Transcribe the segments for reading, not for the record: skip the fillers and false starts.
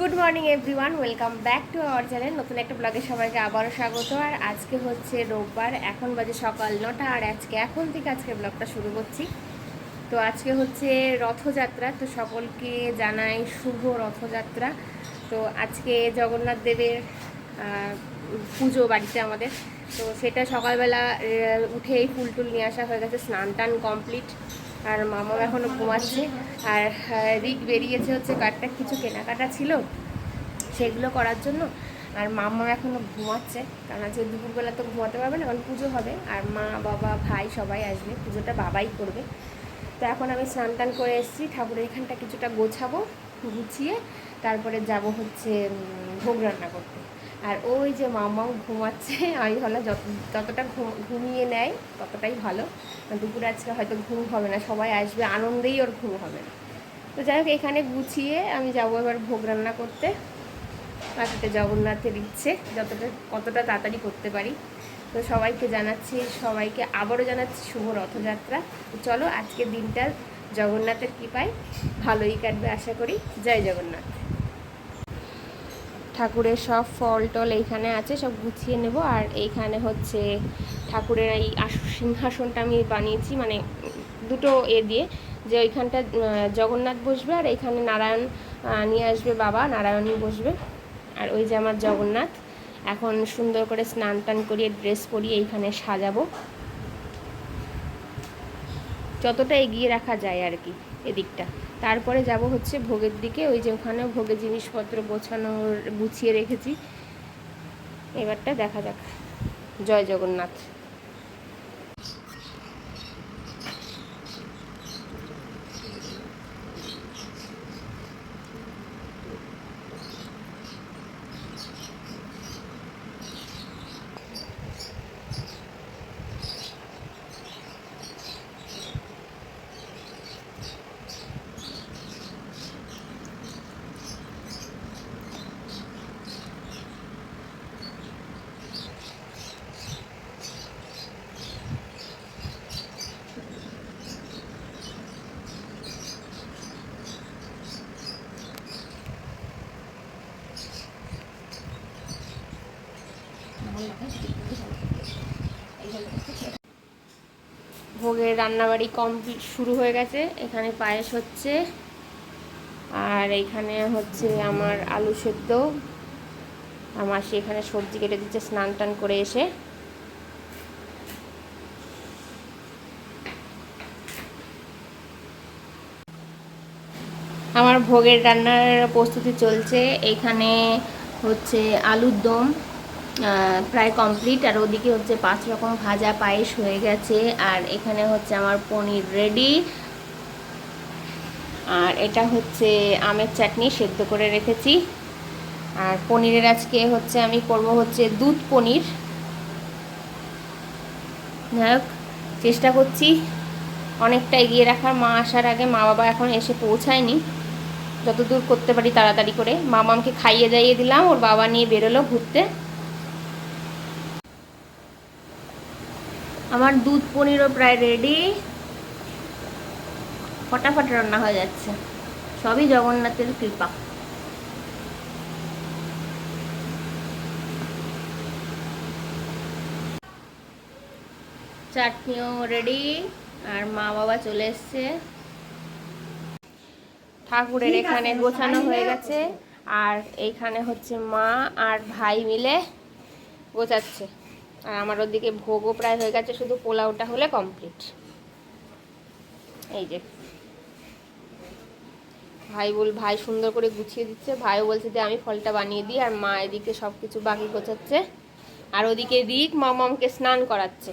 Good morning everyone, welcome back to our channel. নতুন একটা ব্লগে সবাইকে আবারও স্বাগত। আর আজকে হচ্ছে রোববার, এখন বাজে সকাল 9টা। আর এখন থেকে আজকে ব্লগটা শুরু করছি। তো আজকে হচ্ছে রথযাত্রা, তো সকলকে জানাই শুভ রথযাত্রা। তো আজকে জগন্নাথ দেবের পুজো বাড়িতে আমাদের। তো সেটা সকালবেলা উঠেই ফুল টুল নিয়ে আসা হয়ে গেছে, স্নান টান কমপ্লিট। আর মামা এখনও ঘুমাচ্ছে। আর রিক বেরিয়েছে হচ্ছে কয়েকটা কিছু কেনাকাটা ছিল সেগুলো করার জন্য। আর মামা এখনও ঘুমাচ্ছে, কারণ আজকে দুপুরবেলা তো ঘুমাতে পারবে না, কারণ পুজো হবে। আর মা বাবা ভাই সবাই আসবে, পুজোটা বাবাই করবে। তো এখন আমি স্নান টান করে এসেছি, ঠাকুরের এখানটা কিছুটা গোছাবো, গুছিয়ে তারপরে যাব হচ্ছে ভোগ রান্না করতে। আর ওই যে মামাও ঘুমাচ্ছে, আমি ভালো যতটা ঘুমিয়ে নেয় ততটাই ভালো। দুপুরে আজকে হয়তো ঘুম হবে না, সবাই আসবে, আনন্দেই ওর ঘুম হবে না। তো যাই হোক, এখানে গুছিয়ে আমি যাবো এবার ভোগ রান্না করতে। বাকিটা জগন্নাথের ইচ্ছে, কতটা তাড়াতাড়ি করতে পারি। তো সবাইকে আবারও জানাচ্ছি শুভ রথযাত্রা। তো চলো, আজকের দিনটা জগন্নাথের কৃপায় ভালোই কাটবে আশা করি। জয় জগন্নাথ। ঠাকুরের সব ফল টল এইখানে আছে, সব গুছিয়ে নেব। আর এইখানে হচ্ছে ঠাকুরের এই সিংহাসনটা আমি বানিয়েছি, মানে দুটো দিয়ে, যে ওইখানটা জগন্নাথ বসবে আর এইখানে নারায়ণ নিয়ে আসবে, বাবা নারায়ণই বসবে। আর ওই যে আমার জগন্নাথ, এখন সুন্দর করে স্নান টান করিয়ে ড্রেস পরিয়ে এইখানে সাজাবো, যতটা এগিয়ে রাখা যায় আর কি এদিকটা। তারপরে যাব হচ্ছে ভোগের দিকে, ওই যে ওখানে ভোগের জিনিসপত্র গুছিয়ে রেখেছি। এবারটা দেখা যাক। জয় জগন্নাথ। ভোগের রান্নাবাড়ি কমপ্লিট শুরু হয়ে গেছে। এখানে পায়েস হচ্ছে, আর এইখানে হচ্ছে আমার আলু সেদ্ধ। আর মাসি এখানে সবজি কেটে দিচ্ছে স্নান টান করে এসে। আমার ভোগের রান্নার প্রস্তুতি চলছে। এইখানে হচ্ছে আলুর দম প্রায় কমপ্লিট, আর ওদিকে হচ্ছে 5 রকম ভাজা পায়েস হয়ে গেছে। আর এখানে হচ্ছে আমার পনির রেডি। আর এটা হচ্ছে আমের চাটনি সেদ্ধ করে রেখেছি। আর পনিরের আজকে হচ্ছে আমি করব হচ্ছে দুধ পনির। যাই হোক, চেষ্টা করছি অনেকটা এগিয়ে রাখার। মা আসার আগে, মা বাবা এখন এসে পৌঁছায়নি, যতদূর করতে পারি তাড়াতাড়ি করে। মামামকে খাইয়ে দাইয়ে দিলাম, ওর বাবা নিয়ে বেরোলো ঘুরতে। আমার দুধ পনিরও প্রায় রেডি, ফটাফট রান্না হয়ে যাচ্ছে। সবই জগন্নাথের কৃপা। চাটনিও রেডি, আর মা বাবা চলে এসছে। ঠাকুরের এখানে গোছানো হয়ে গেছে, আর এইখানে হচ্ছে মা আর ভাই মিলে গোছাচ্ছে। আর আমার ওদিকে ভোগও প্রায় হয়ে গেছে, শুধু পোলাওটা হলে কমপ্লিট। এই যে ভাই সুন্দর করে গুছিয়ে দিচ্ছে। ভাইও বলছে যে আমি ফলটা বানিয়ে দিই। আর মা এদিকে সব কিছু বাকি গোছাচ্ছে। আর ওদিকে রিক মামামকে স্নান করাচ্ছে।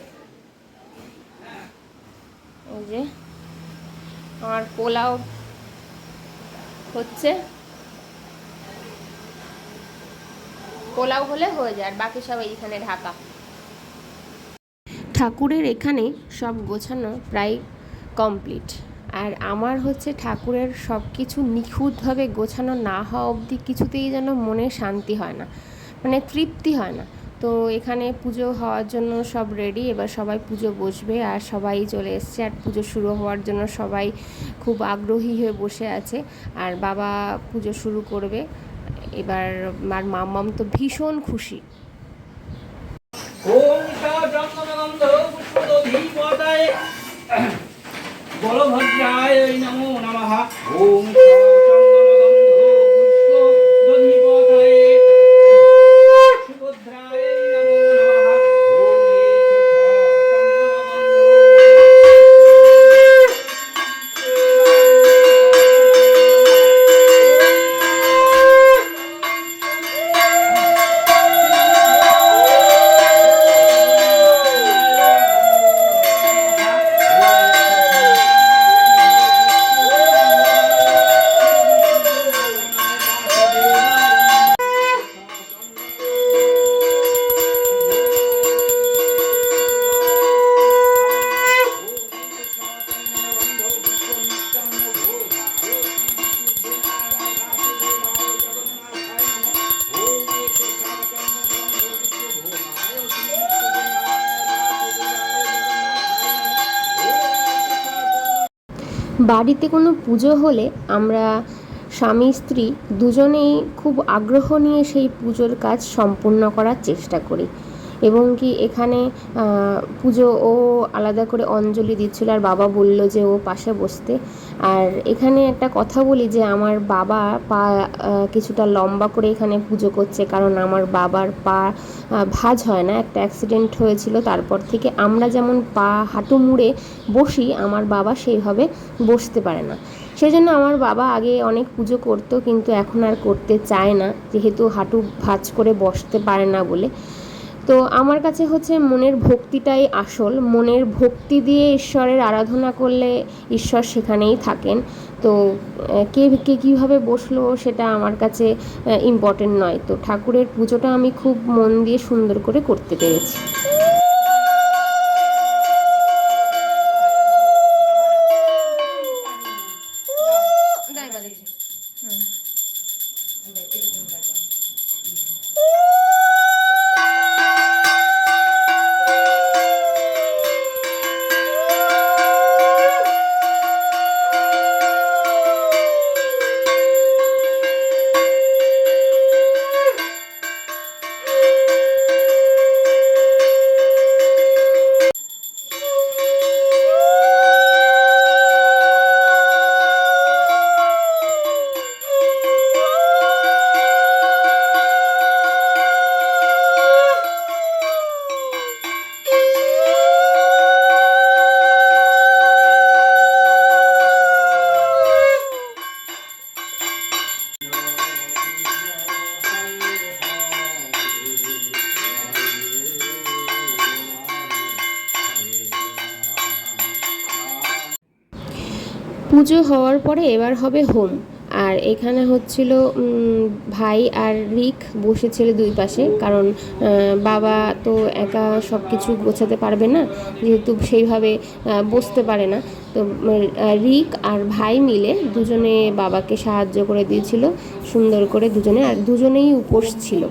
এই যে আমার পোলাও হচ্ছে, পোলাও হলে হয়ে যায়, আর বাকি সব এইখানে ঢাকা। ঠাকুরের এখানে সব গোছানো প্রায় কমপ্লিট। আর আমার হচ্ছে ঠাকুরের সব কিছু নিখুঁতভাবে গোছানো না হওয়া অবধি কিছুতেই যেন মনে শান্তি হয় না, মানে তৃপ্তি হয় না। তো এখানে পুজো হওয়ার জন্য সব রেডি, এবার সবাই পুজো বসবে। আর সবাই চলে এসছে, আর পুজো শুরু হওয়ার জন্য সবাই খুব আগ্রহী হয়ে বসে আছে। আর বাবা পুজো শুরু করবে। এবার আমার মাম্মাম তো ভীষণ খুশি। বলভদ্রায় নমো নমঃ। ওম সুভদ্রায় নমো নমঃ। বাড়িতে কোনো পুজো হলে আমরা স্বামী স্ত্রী দুজনেই খুব আগ্রহ নিয়ে সেই পুজোর কাজ সম্পূর্ণ করার চেষ্টা করি। এবং কি এখানে পুজো ও আলাদা করে অঞ্জলি দিচ্ছিল, আর বাবা বলল যে ও পাশে বসতে। আর এখানে একটা কথা বলি যে আমার বাবা পা কিছুটা লম্বা করে এখানে পুজো করছে, কারণ আমার বাবার পা ভাঁজ হয় না, একটা অ্যাক্সিডেন্ট হয়েছিল, তারপর থেকে আমরা যেমন পা হাঁটু মুড়ে বসি আমার বাবা সেইভাবে বসতে পারে না। সেই জন্য আমার বাবা আগে অনেক পুজো করতো, কিন্তু এখন আর করতে চায় না, যেহেতু হাঁটু ভাঁজ করে বসতে পারে না বলে। তো আমার কাছে হচ্ছে মনের ভক্তিটাই আসল। মনের ভক্তি দিয়ে ঈশ্বরের আরাধনা করলে ঈশ্বর সেখানেই থাকেন। তো কে কে কীভাবে বসলো সেটা আমার কাছে ইম্পর্টেন্ট নয়। তো ঠাকুরের পুজোটা আমি খুব মন দিয়ে সুন্দর করে করতে পেরেছি। পুজো হওয়ার পরে এবার হবে হোম। আর এখানে হচ্ছিল ভাই আর রিক বসেছিল দুই পাশে, কারণ বাবা তো একা সব কিছু গোছাতে পারবে না, যেহেতু সেইভাবে বসতে পারে না। তো রিক আর ভাই মিলে দুজনে বাবাকে সাহায্য করে দিয়েছিল সুন্দর করে দুজনে, আর দুজনেই উপোস ছিল।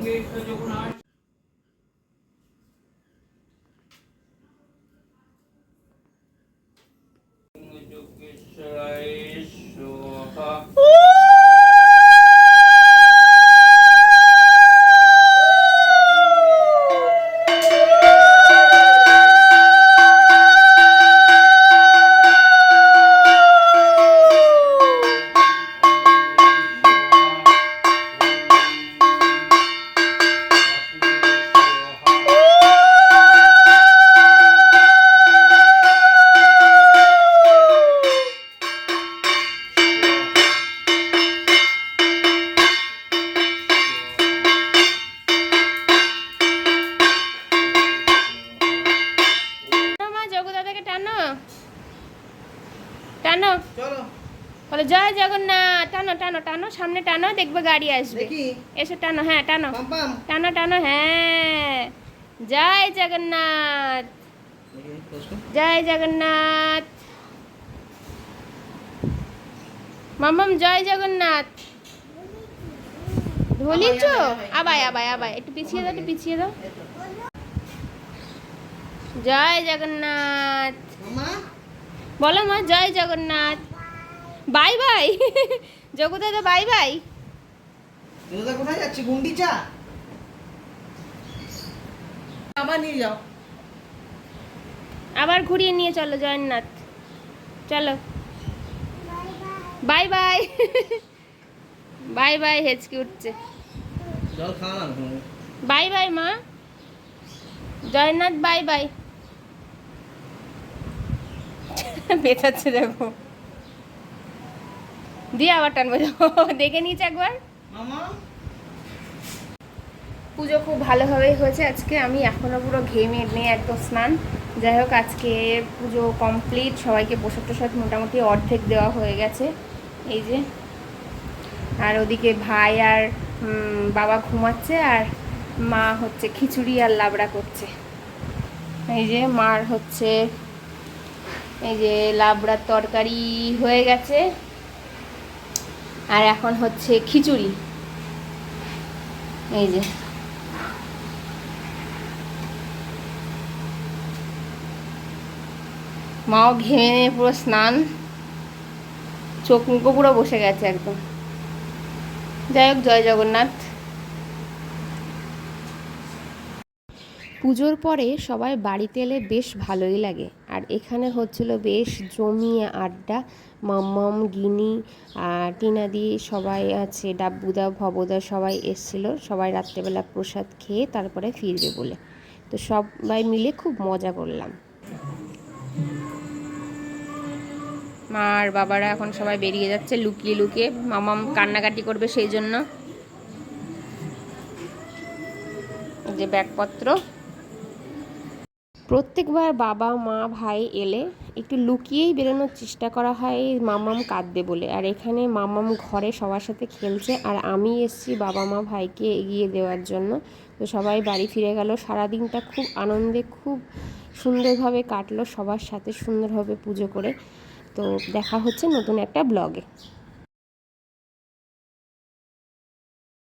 টানো বলে জয় জগন্নাথ, টানো টানো টানো, সামনে টানো, দেখবে গাড়ি আসবে, এসে টানো, হ্যাঁ টানো টানো টানো, হ্যাঁ জয় জগন্নাথ, জয় জগন্নাথ, মাম্মাম জয় জগন্নাথ। বলিছ আবাই আবাই আবাই, একটু পিছিয়ে দাও, একটু পিছিয়ে দাও। জয় জগন্নাথ বলো মা, জয় জগন্নাথ। বাই বাই জগু দাদা, বাই বাই। দাদা কোথায় যাচ্ছে? গুন্ডিচা আবার নিয়ে যাও। আবার ঘুরিয়ে নিয়ে চলো জগন্নাথ, চলো বাই বাই। বাই বাই, হেঁচকি উঠছে। জল খাওয়া না বাই বাই মা, জগন্নাথ বাই বাই। পেঁচাচ্ছে দেখো, দিয়ে আবার টানবো। দেখে নিয়েছে একবার। মামা। পুজো খুব ভালোভাবেই হয়েছে আজকে। আমি এখনও পুরো ঘেমে নিয়ে একদম স্নান। যাই হোক, আজকে পুজো কমপ্লিট। সবাইকে প্রসাদ টসাদ মোটামুটি অর্ধেক দেওয়া হয়ে গেছে, এই যে। আর ওদিকে ভাই আর বাবা ঘুমাচ্ছে, আর মা হচ্ছে খিচুড়ি আর লাবড়া করছে। এই যে মার হচ্ছে এই যে লাবড়ার তরকারি হয়ে গেছে, আর এখন হচ্ছে খিচুড়ি। এই যে মাও ঘেমে নিয়ে পুরো স্নান, চোখ মুখো পুরো বসে গেছে একদম। যাই হোক, জয় জগন্নাথ। পুজোর পরে সবাই বাড়িতে এলে বেশ ভালোই লাগে। আর এখানে হচ্ছিল বেশ জমিয়ে আড্ডা। মাম্মাম, গিনি আর টিনাদি সবাই আছে, ডাব্বুদা, ভবদা সবাই এসেছিলো। সবাই রাত্রেবেলা প্রসাদ খেয়ে তারপরে ফিরবে বলে। তো সবাই মিলে খুব মজা করলাম। মা আর বাবারা এখন সবাই বেরিয়ে যাচ্ছে লুকিয়ে লুকিয়ে। মামাম কান্নাকাটি করবে সেই জন্য। যে ব্যাগপত্র, প্রত্যেকবার বাবা মা ভাই এলে একটু লুকিয়েই বেরোনোর চেষ্টা করা হয় মামাম কাঁদবে বলে। আর এখানে মামাম ঘরে সবার সাথে খেলছে, আর আমি এসেছি বাবা মা ভাইকে এগিয়ে দেওয়ার জন্য। তো সবাই বাড়ি ফিরে গেল। সারাদিনটা খুব আনন্দে, খুব সুন্দরভাবে কাটলো সবার সাথে, সুন্দরভাবে পুজো করে। তো দেখা হচ্ছে নতুন একটা ব্লগে।